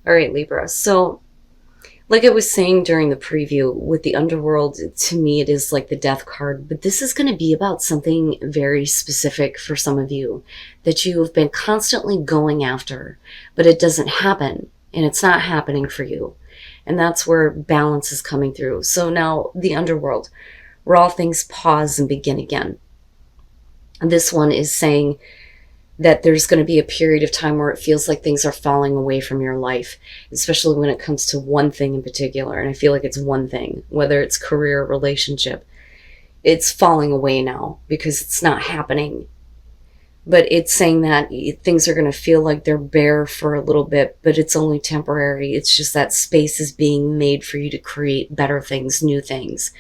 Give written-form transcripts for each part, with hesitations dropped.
All right, Libra. So, like I was saying during the preview with the underworld, to me, it is like the death card, but this is going to be about something very specific for some of you that you have been constantly going after, but it doesn't happen, and it's not happening for you. And that's where balance is coming through. So now the underworld, where all things pause and begin again. And this one is saying that there's going to be a period of time where it feels like things are falling away from your life, especially when it comes to one thing in particular. And I feel like it's one thing, whether it's career, relationship, it's falling away now because it's not happening. But it's saying that things are going to feel like they're bare for a little bit, but it's only temporary. It's just that space is being made for you to create better things, new things.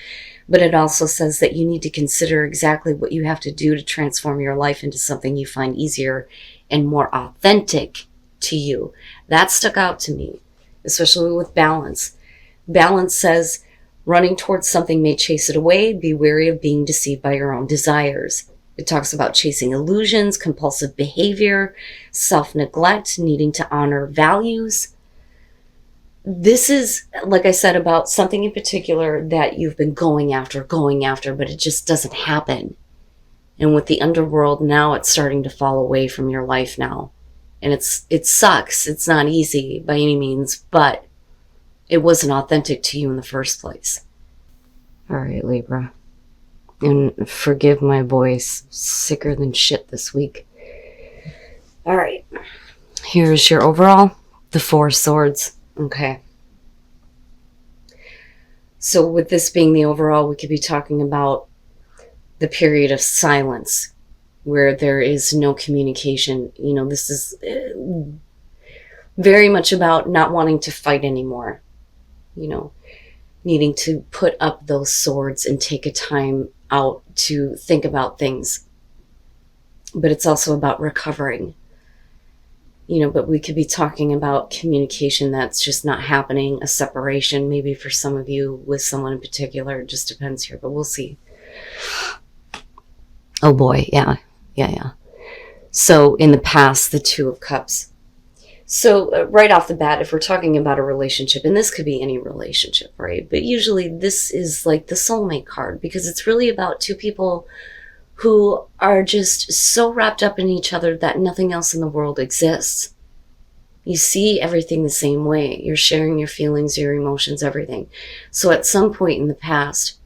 But it also says that you need to consider exactly what you have to do to transform your life into something you find easier and more authentic to you. That stuck out to me, especially with balance. Balance says running towards something may chase it away. Be wary of being deceived by your own desires. It talks about chasing illusions, compulsive behavior, self-neglect, needing to honor values. This is, like I said, about something in particular that you've been going after, but it just doesn't happen. And with the underworld, now it's starting to fall away from your life now. And it sucks. It's not easy by any means, but it wasn't authentic to you in the first place. All right, Libra. And forgive my voice. Sicker than shit this week. All right. Here's your overall. The Four Swords. Okay. So with this being the overall, we could be talking about the period of silence where there is no communication. You know, this is very much about not wanting to fight anymore. You know, needing to put up those swords and take a time out to think about things. But it's also about recovering. You know, but we could be talking about communication that's just not happening, a separation, maybe for some of you with someone in particular. It just depends here, but we'll see. Oh boy, yeah. So in the past, the Two of Cups. So right off the bat, if we're talking about a relationship, and this could be any relationship, right? But usually this is like the soulmate card because it's really about two people who are just so wrapped up in each other that nothing else in the world exists. You see everything the same way. You're sharing your feelings, your emotions, everything. So at some point in the past,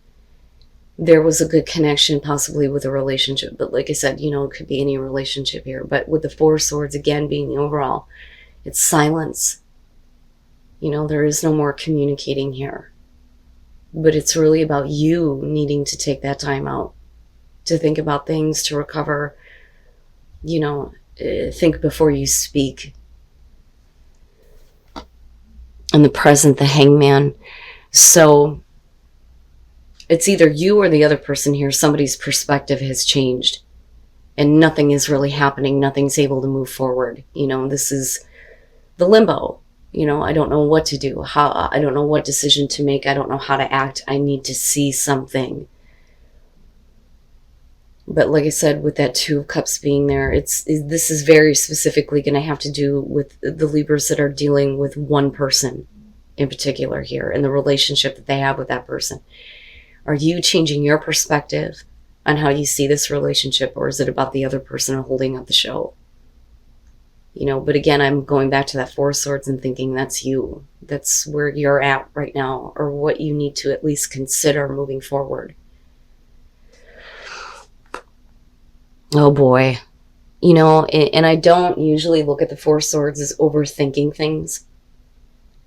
there was a good connection possibly with a relationship. But like I said, you know, it could be any relationship here. But with the Four Swords, again, being the overall, it's silence. You know, there is no more communicating here. But it's really about you needing to take that time out to think about things, to recover, you know, think before you speak. In the present, the Hangman. So it's either you or the other person here. Somebody's perspective has changed and nothing is really happening. Nothing's able to move forward. You know, this is the limbo. You know, I don't know what to do. I don't know what decision to make. I don't know how to act. I need to see something. But like I said, with that Two of Cups being there, this is very specifically going to have to do with the Libras that are dealing with one person in particular here and the relationship that they have with that person. Are you changing your perspective on how you see this relationship, or is it about the other person holding up the show? You know, but again, I'm going back to that Four Swords and thinking that's you. That's where you're at right now, or what you need to at least consider moving forward. Oh boy. You know, and I don't usually look at the Four Swords as overthinking things.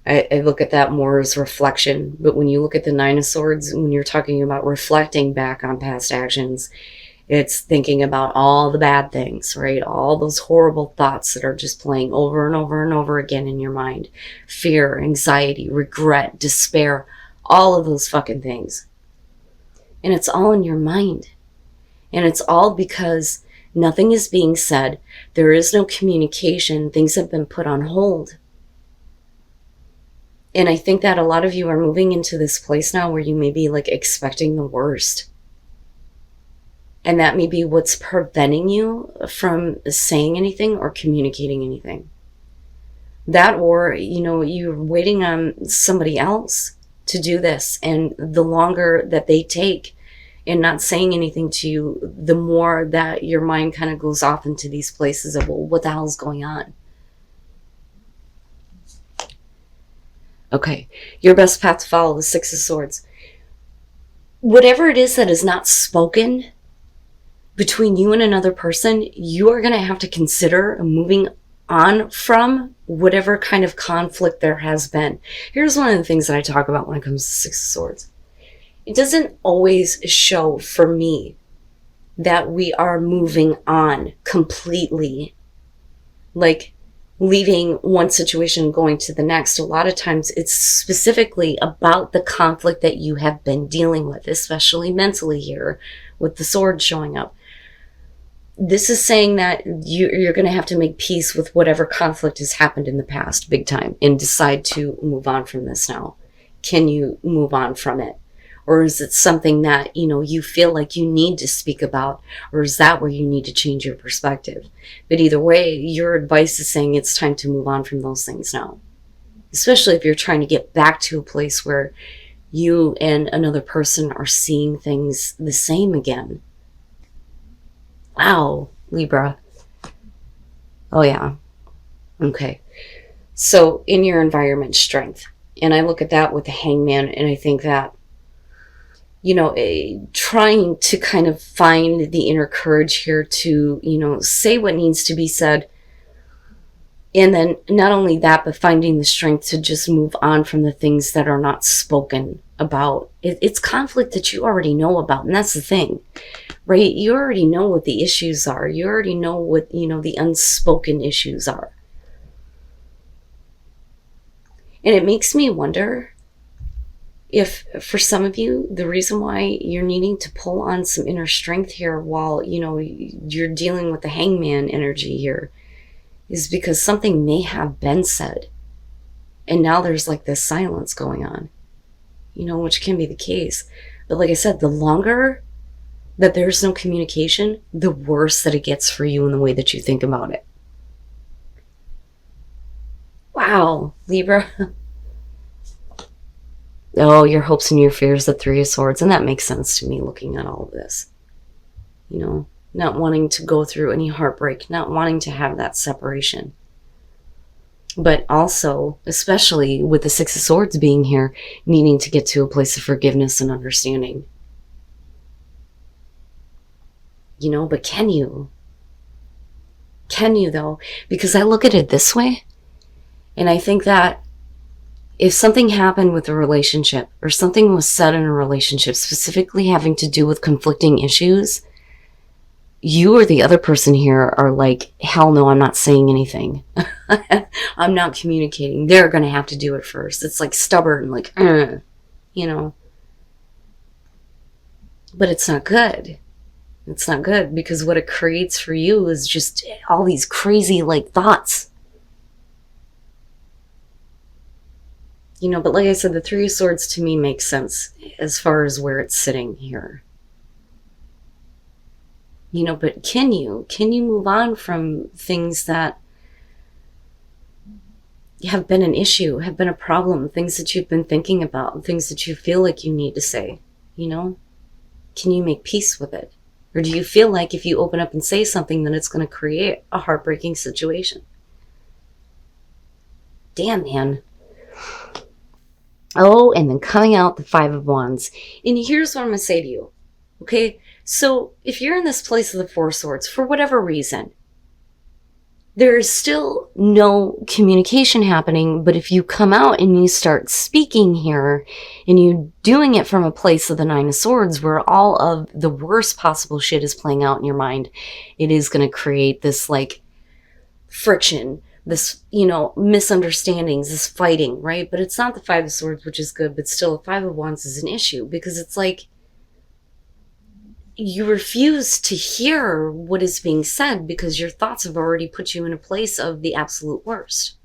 I look at that more as reflection. But when you look at the Nine of Swords, when you're talking about reflecting back on past actions, it's thinking about all the bad things, right? All those horrible thoughts that are just playing over and over and over again in your mind. Fear, anxiety, regret, despair, all of those fucking things. And it's all in your mind. And it's all because nothing is being said. There is no communication. Things have been put on hold. And I think that a lot of you are moving into this place now where you may be like expecting the worst. And that may be what's preventing you from saying anything or communicating anything. That, or, you're waiting on somebody else to do this. And the longer that they take and not saying anything to you, the more that your mind kind of goes off into these places of, well, what the hell's going on? Okay, your best path to follow, the Six of Swords. Whatever it is that is not spoken between you and another person, you are going to have to consider moving on from whatever kind of conflict there has been. Here's one of the things that I talk about when it comes to Six of Swords. It doesn't always show for me that we are moving on completely, like leaving one situation and going to the next. A lot of times it's specifically about the conflict that you have been dealing with, especially mentally here with the sword showing up. This is saying that you're going to have to make peace with whatever conflict has happened in the past, big time, and decide to move on from this now. Can you move on from it? Or is it something that, you feel like you need to speak about? Or is that where you need to change your perspective? But either way, your advice is saying it's time to move on from those things now. Especially if you're trying to get back to a place where you and another person are seeing things the same again. Wow, Libra. Oh, yeah. Okay. So in your environment, strength. And I look at that with the Hangman, and I think that, trying to kind of find the inner courage here to, say what needs to be said. And then not only that, but finding the strength to just move on from the things that are not spoken about. It's conflict that you already know about. And that's the thing. Right? You already know what the issues are. You already know what, the unspoken issues are. And it makes me wonder if, for some of you, the reason why you're needing to pull on some inner strength here while, you're dealing with the Hangman energy here is because something may have been said. And now there's like this silence going on, which can be the case. But like I said, the longer that there's no communication, the worse that it gets for you in the way that you think about it. Wow, Libra. Oh, your hopes and your fears, the Three of Swords. And that makes sense to me looking at all of this. Not wanting to go through any heartbreak, not wanting to have that separation. But also, especially with the Six of Swords being here, needing to get to a place of forgiveness and understanding. But can you? Can you, though? Because I look at it this way, and I think that if something happened with a relationship, or something was said in a relationship, specifically having to do with conflicting issues, you or the other person here are like, hell no, I'm not saying anything. I'm not communicating. They're going to have to do it first. It's like stubborn, like, But it's not good. It's not good because what it creates for you is just all these crazy thoughts. But like I said, the Three of Swords to me makes sense as far as where it's sitting here. But can you move on from things that have been an issue, have been a problem, things that you've been thinking about, things that you feel like you need to say, Can you make peace with it? Or do you feel like if you open up and say something, then it's going to create a heartbreaking situation? Damn, man. Oh, and then coming out the Five of Wands. And here's what I'm going to say to you. Okay? So if you're in this place of the Four of Swords, for whatever reason, there is still no communication happening, but if you come out and you start speaking here and you doing it from a place of the Nine of Swords where all of the worst possible shit is playing out in your mind, it is going to create this friction, this, misunderstandings, this fighting, right? But it's not the Five of Swords, which is good, but still the Five of Wands is an issue because it's like you refuse to hear what is being said because your thoughts have already put you in a place of the absolute worst.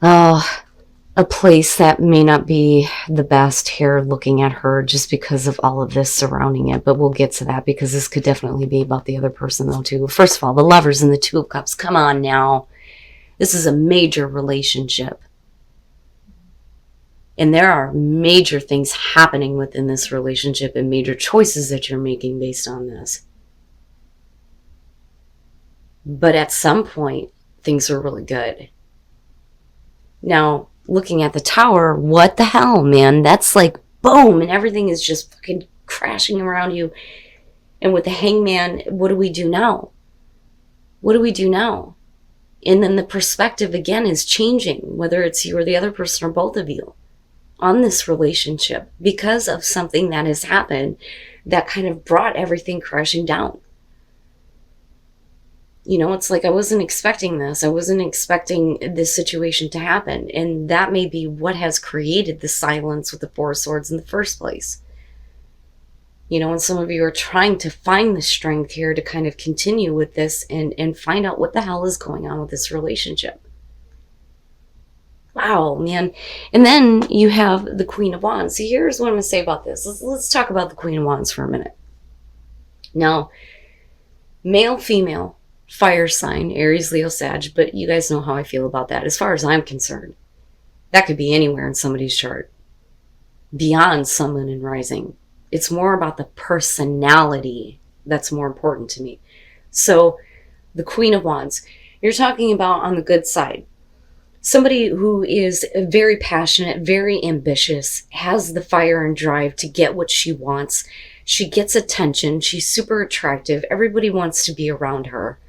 Oh, a place that may not be the best here looking at her just because of all of this surrounding it. But we'll get to that because this could definitely be about the other person though too. First of all, the Lovers and the Two of Cups. Come on now. This is a major relationship. And there are major things happening within this relationship and major choices that you're making based on this. But at some point, things are really good. Now, looking at the Tower, what the hell, man? That's like boom, and everything is just fucking crashing around you. And with the Hangman, what do we do now? What do we do now? And then the perspective again is changing, whether it's you or the other person or both of you, on this relationship because of something that has happened that kind of brought everything crashing down. You know, it's like I wasn't expecting this. I wasn't expecting this situation to happen. And that may be what has created the silence with the Four of Swords in the first place. You know, and some of you are trying to find the strength here to kind of continue with this and find out what the hell is going on with this relationship. Wow, man. And then you have the Queen of Wands. So here's what I'm going to say about this. Let's talk about the Queen of Wands for a minute. Now, male, female, fire sign, Aries, Leo, Sag, but you guys know how I feel about that. As far as I'm concerned, that could be anywhere in somebody's chart. Beyond Sun, Moon, and Rising. It's more about the personality that's more important to me. So, the Queen of Wands. You're talking about on the good side. Somebody who is very passionate, very ambitious, has the fire and drive to get what she wants. She gets attention. She's super attractive. Everybody wants to be around her.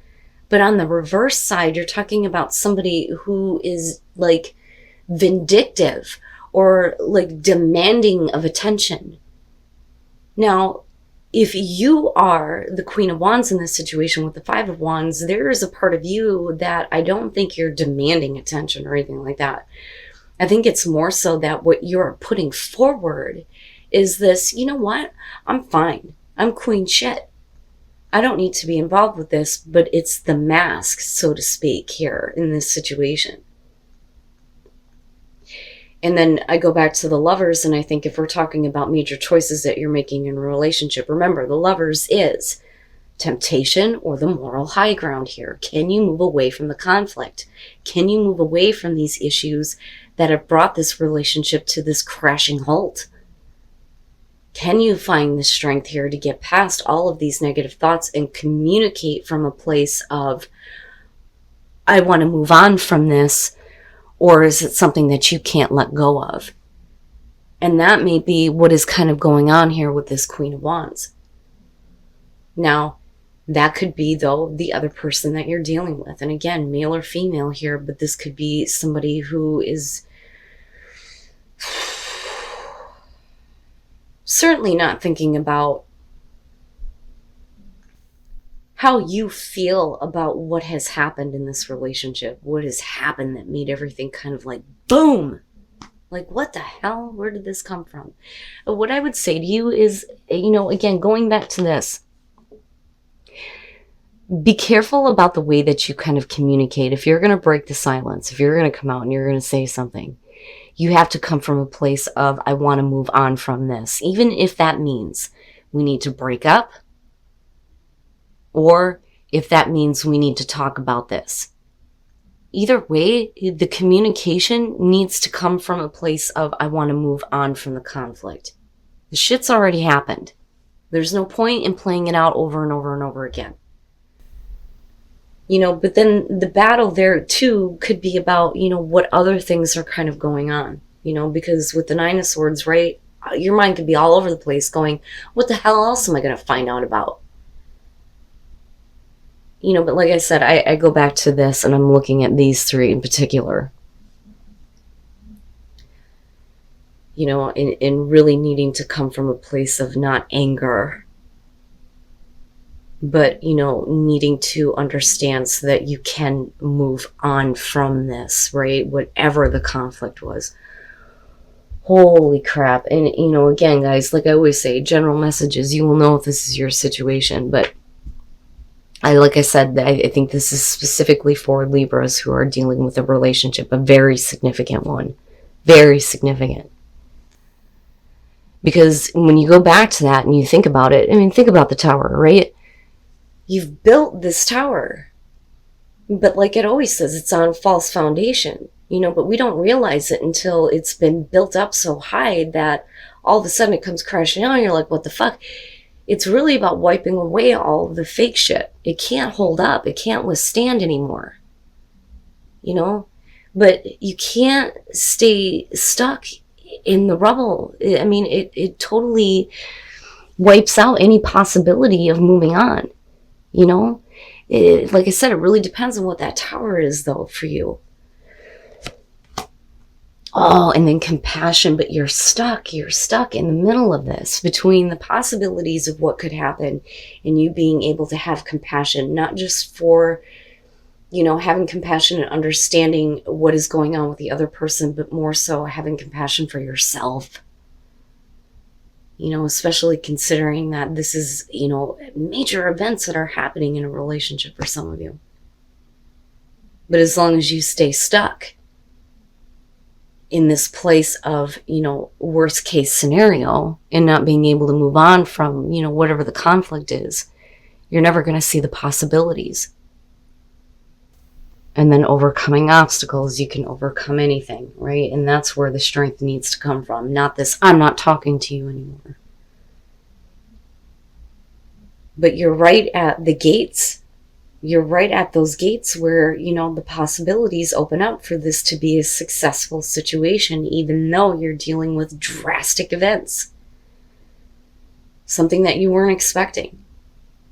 But on the reverse side, you're talking about somebody who is like vindictive or like demanding of attention. Now, if you are the Queen of Wands in this situation with the Five of Wands, there is a part of you that I don't think you're demanding attention or anything like that. I think it's more so that what you're putting forward is this, you know what? I'm fine. I'm queen shit. I don't need to be involved with this, but it's the mask, so to speak, here in this situation. And then I go back to the Lovers, and I think if we're talking about major choices that you're making in a relationship, remember, the Lovers is temptation or the moral high ground here. Can you move away from the conflict? Can you move away from these issues that have brought this relationship to this crashing halt? Can you find the strength here to get past all of these negative thoughts and communicate from a place of, I want to move on from this, or is it something that you can't let go of? And that may be what is kind of going on here with this Queen of Wands. Now, that could be, though, the other person that you're dealing with. And again, male or female here, but this could be somebody who is certainly not thinking about how you feel about what has happened in this relationship. What has happened that made everything kind of like boom. Like, what the hell? Where did this come from? What I would say to you is, you know, again, going back to this, be careful about the way that you kind of communicate. If you're going to break the silence, if you're going to come out and you're going to say something, you have to come from a place of, I want to move on from this. Even if that means we need to break up, or if that means we need to talk about this. Either way, the communication needs to come from a place of, I want to move on from the conflict. The shit's already happened. There's no point in playing it out over and over and over again. You know, but then the battle there too could be about, you know, what other things are kind of going on, you know, because with the Nine of Swords, right, your mind could be all over the place going, what the hell else am I going to find out about? You know, but like I said, I go back to this and I'm looking at these three in particular. You know, in really needing to come from a place of not anger, but, you know, needing to understand so that you can move on from this, right? Whatever the conflict was. Holy crap. And, you know, again, guys, like I always say, general messages, you will know if this is your situation. But like I said, I think this is specifically for Libras who are dealing with a relationship, a very significant one. Very significant. Because when you go back to that and you think about it, I mean, think about the tower, right? You've built this tower, but like it always says, it's on false foundation, but we don't realize it until it's been built up so high that all of a sudden it comes crashing down and you're like, what the fuck? It's really about wiping away all of the fake shit. It can't hold up. It can't withstand anymore. But you can't stay stuck in the rubble. I mean, it totally wipes out any possibility of moving on. Like I said, it really depends on what that tower is, though, for you. Oh, and then compassion, but you're stuck in the middle of this, between the possibilities of what could happen and you being able to have compassion, not just for, having compassion and understanding what is going on with the other person, but more so having compassion for yourself. Especially considering that this is, major events that are happening in a relationship for some of you. But as long as you stay stuck in this place of, worst case scenario and not being able to move on from, whatever the conflict is, you're never going to see the possibilities. And then overcoming obstacles, you can overcome anything, right? And that's where the strength needs to come from. Not this, I'm not talking to you anymore. But you're right at the gates. You're right at those gates where, the possibilities open up for this to be a successful situation, even though you're dealing with drastic events. Something that you weren't expecting.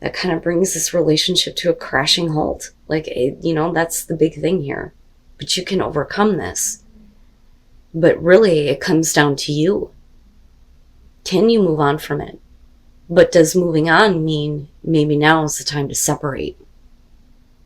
That kind of brings this relationship to a crashing halt. Like, that's the big thing here. But you can overcome this. But really, it comes down to you. Can you move on from it? But does moving on mean maybe now is the time to separate?